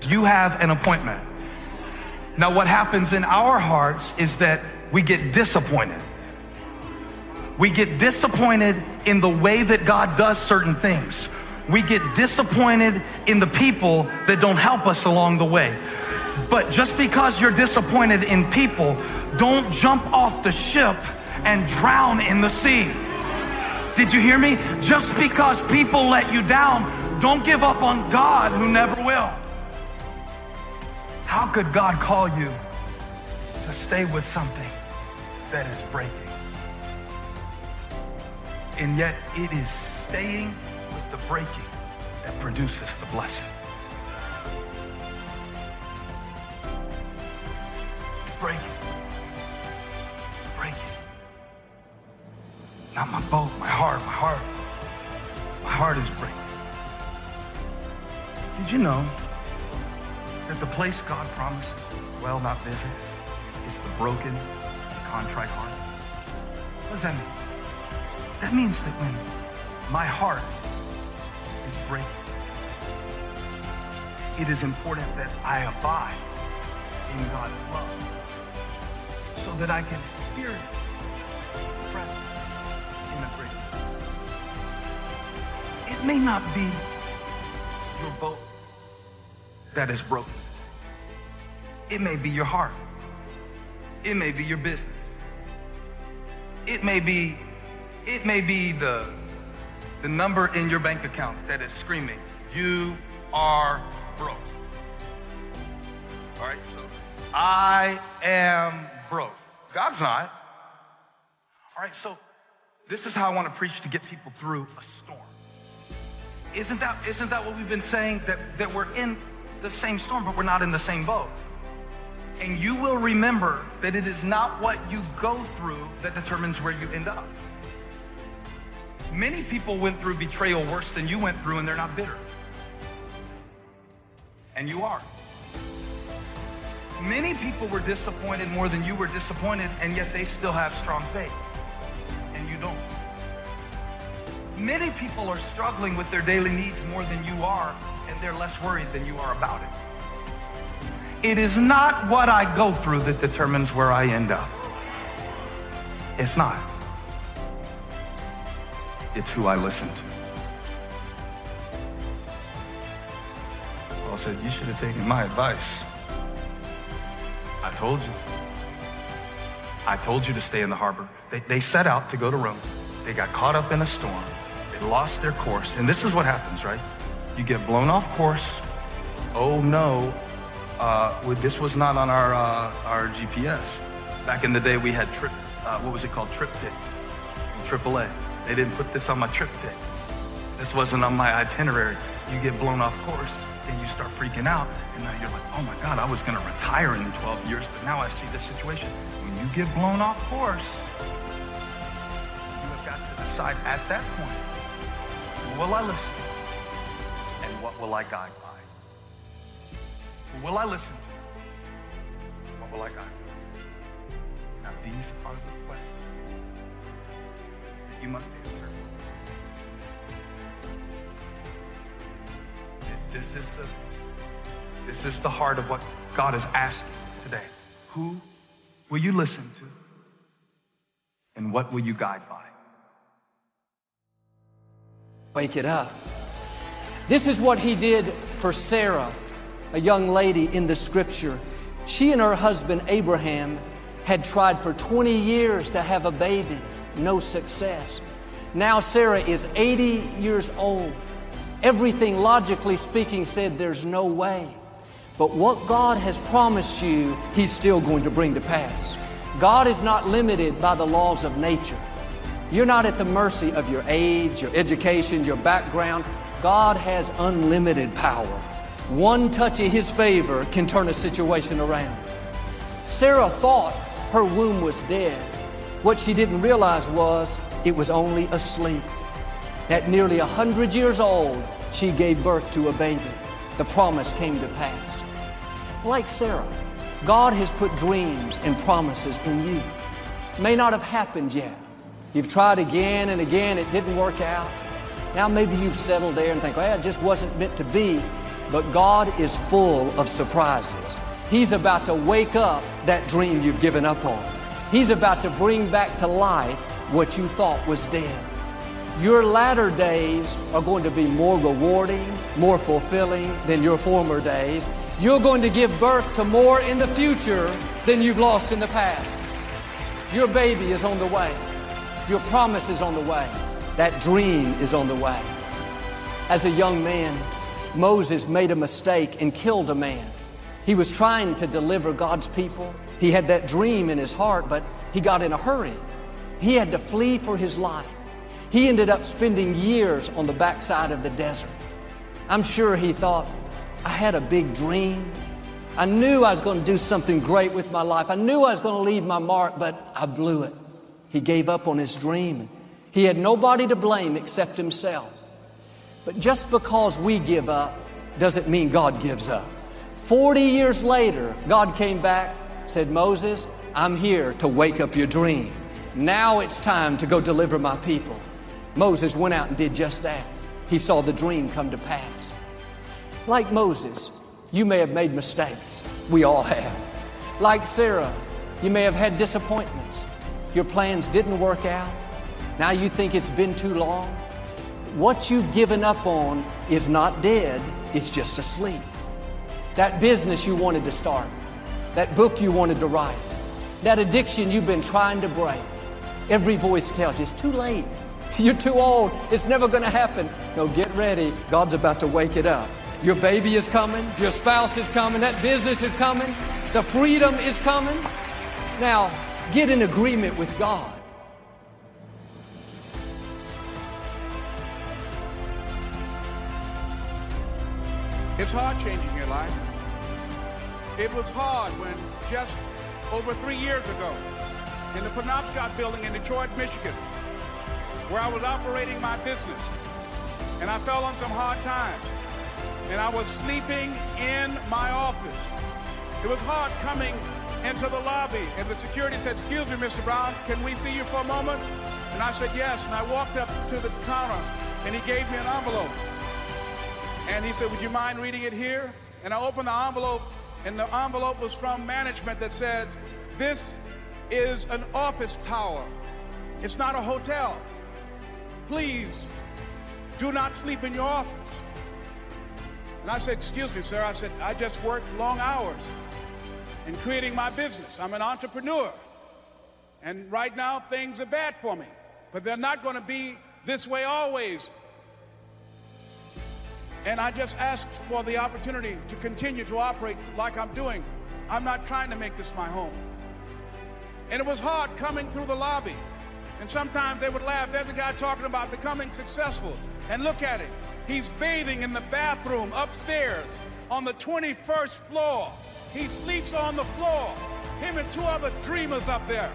You have an appointment. Now, what happens in our hearts is that we get disappointed. We get disappointed in the way that God does certain things. We get disappointed in the people that don't help us along the way. But just because you're disappointed in people, don't jump off the ship and drown in the sea. Did you hear me? Just because people let you down, don't give up on God, who never will. How could God call you to stay with something that is breaking? And yet it is staying with the breaking that produces the blessing. Breaking. Breaking. Not my boat, my heart. My heart is breaking. Did you know that the place God promises will not visit is the broken, the contrite heart? What does that mean? That means that when my heart is breaking, it is important that I abide in God's love so that I can experience the presence in the breaking. It may not be your boat that is broken. It may be your heart. It may be your business. It may be the number in your bank account that is screaming, you are broke. All right, so I am broke. God's not. All right, so this is how I want to preach to get people through a storm. Isn't that what we've been saying? That we're in the same storm, but we're not in the same boat. And you will remember that it is not what you go through that determines where you end up. Many people went through betrayal worse than you went through, and they're not bitter. And you are. Many people were disappointed more than you were disappointed, and yet they still have strong faith. And you don't. Many people are struggling with their daily needs more than you are, and they're less worried than you are about it. It is not what I go through that determines where I end up. It's not. It's who I listen to. Paul said, you should have taken my advice. I told you. I told you to stay in the harbor. They set out to go to Rome. They got caught up in a storm. They lost their course. And this is what happens, right? You get blown off course. Oh no, this was not on our GPS. Back in the day, we had trip tick, AAA. They didn't put this on my trip tick. This wasn't on my itinerary. You get blown off course, and you start freaking out, and now you're like, oh my God, I was gonna retire in 12 years, but now I see this situation. When you get blown off course, you have got to decide at that point, who will I listen to, and what will I guide by? Who will I listen to? What will I guide by? Now these are the questions that you must answer. This is the heart of what God is asking today. Who will you listen to? And what will you guide by? Wake it up. This is what he did for Sarah, a young lady in the scripture. She and her husband Abraham had tried for 20 years to have a baby. No success. Now Sarah is 80 years old. Everything logically speaking said there's no way. But what God has promised you, He's still going to bring to pass. God is not limited by the laws of nature. You're not at the mercy of your age, your education, your background. God has unlimited power. One touch of His favor can turn a situation around. Sarah thought her womb was dead. What she didn't realize was it was only asleep. At nearly 100 years old, she gave birth to a baby. The promise came to pass. Like Sarah, God has put dreams and promises in you. May not have happened yet. You've tried again and again, it didn't work out. Now maybe you've settled there and think, well, it just wasn't meant to be. But God is full of surprises. He's about to wake up that dream you've given up on. He's about to bring back to life what you thought was dead. Your latter days are going to be more rewarding, more fulfilling than your former days. You're going to give birth to more in the future than you've lost in the past. Your baby is on the way. Your promise is on the way. That dream is on the way. As a young man, Moses made a mistake and killed a man. He was trying to deliver God's people. He had that dream in his heart, but he got in a hurry. He had to flee for his life. He ended up spending years on the backside of the desert. I'm sure he thought, I had a big dream. I knew I was going to do something great with my life. I knew I was going to leave my mark, but I blew it. He gave up on his dream. He had nobody to blame except himself. But just because we give up doesn't mean God gives up. 40 years later, God came back, said, Moses, I'm here to wake up your dream. Now it's time to go deliver my people. Moses went out and did just that. He saw the dream come to pass. Like Moses, you may have made mistakes. We all have. Like Sarah, you may have had disappointments. Your plans didn't work out. Now you think it's been too long. What you've given up on is not dead, it's just asleep. That business you wanted to start, that book you wanted to write, that addiction you've been trying to break, every voice tells you it's too late. You're too old. It's never going to happen. No, get ready. God's about to wake it up. Your baby is coming. Your spouse is coming. That business is coming. The freedom is coming. Now, get in agreement with God. It's hard changing your life. It was hard when just over 3 years ago in the Penobscot building in Detroit, Michigan, where I was operating my business, and I fell on some hard times, and I was sleeping in my office. It was hard coming into the lobby, and the security said, excuse me, Mr. Brown, can we see you for a moment? And I said, yes, and I walked up to the counter, and he gave me an envelope. And he said, would you mind reading it here? And I opened the envelope, and the envelope was from management that said, this is an office tower. It's not a hotel. Please do not sleep in your office. And I said, excuse me, sir. I said, I just worked long hours in creating my business. I'm an entrepreneur. And right now, things are bad for me. But they're not going to be this way always. And I just asked for the opportunity to continue to operate like I'm doing. I'm not trying to make this my home. And it was hard coming through the lobby. And sometimes they would laugh. There's a guy talking about becoming successful. And look at it. He's bathing in the bathroom upstairs on the 21st floor. He sleeps on the floor. Him and 2 other dreamers up there.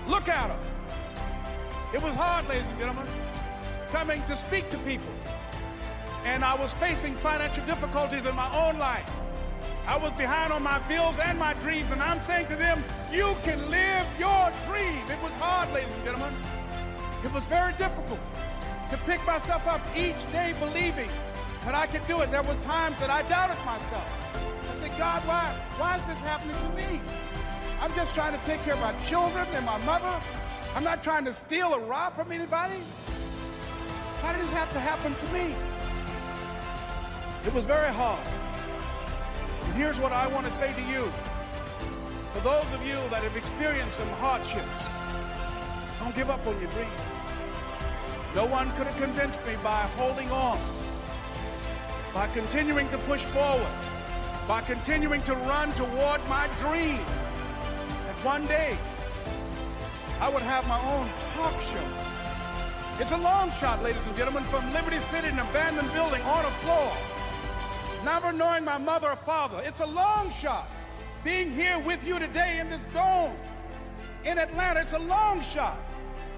Look at him. It was hard, ladies and gentlemen, coming to speak to people. And I was facing financial difficulties in my own life. I was behind on my bills and my dreams, and I'm saying to them, you can live your dream. It was hard, ladies and gentlemen. It was very difficult to pick myself up each day believing that I could do it. There were times that I doubted myself. I said, God, why is this happening to me? I'm just trying to take care of my children and my mother. I'm not trying to steal or rob from anybody. Why did this have to happen to me? It was very hard. And here's what I want to say to you. For those of you that have experienced some hardships, don't give up on your dream. No one could have convinced me by holding on, by continuing to push forward, by continuing to run toward my dream, that one day I would have my own talk show. It's a long shot, ladies and gentlemen, from Liberty City, an abandoned building on a floor. Never knowing my mother or father. It's a long shot. Being here with you today in this dome in Atlanta, it's a long shot.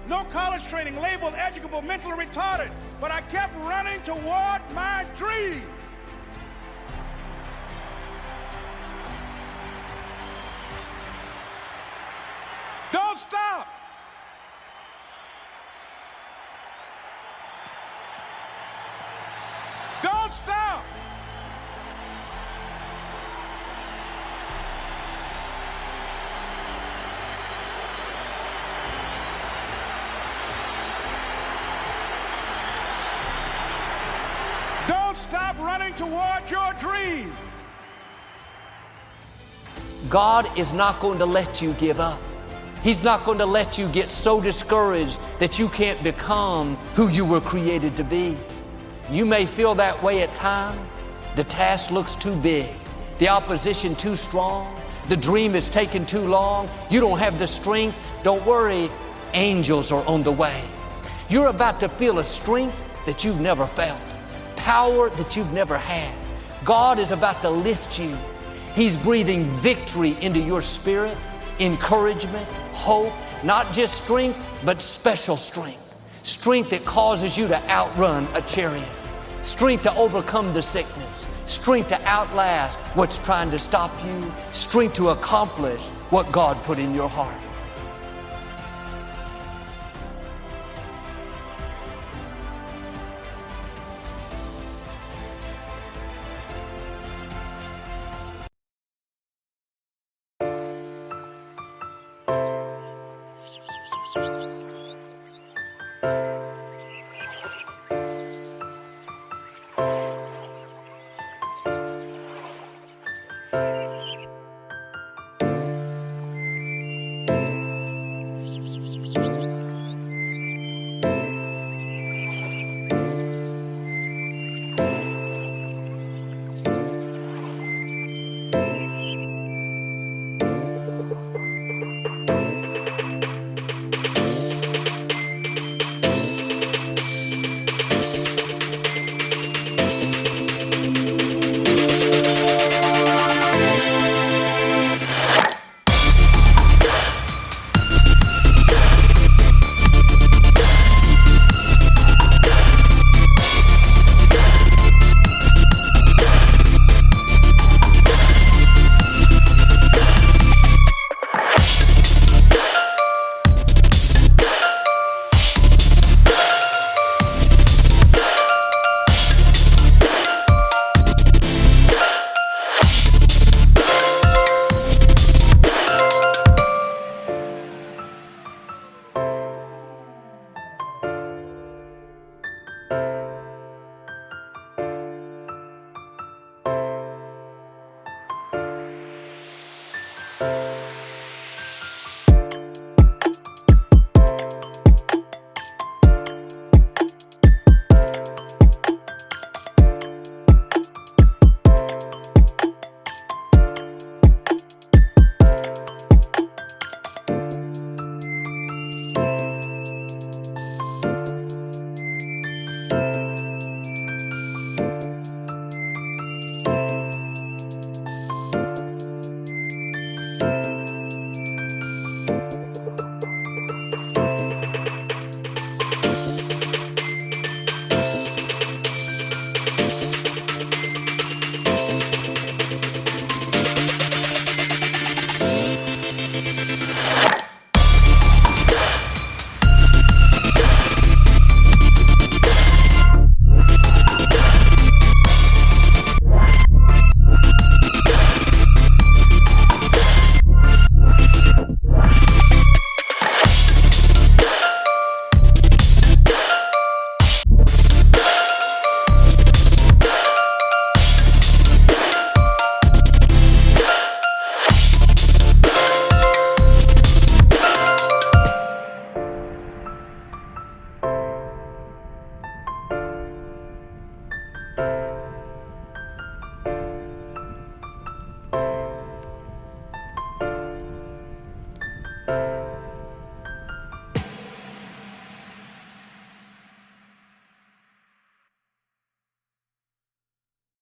No college training, labeled educable, mentally retarded, but I kept running toward my dream. Don't stop. Don't stop. Don't stop running toward your dream. God is not going to let you give up. He's not going to let you get so discouraged that you can't become who you were created to be. You may feel that way at times. The task looks too big, the opposition too strong, the dream is taking too long, you don't have the strength. Don't worry, angels are on the way. You're about to feel a strength that you've never felt, power that you've never had. God is about to lift you. He's breathing victory into your spirit, encouragement, hope, not just strength, but special strength. Strength that causes you to outrun a chariot. Strength to overcome the sickness. Strength to outlast what's trying to stop you. Strength to accomplish what God put in your heart.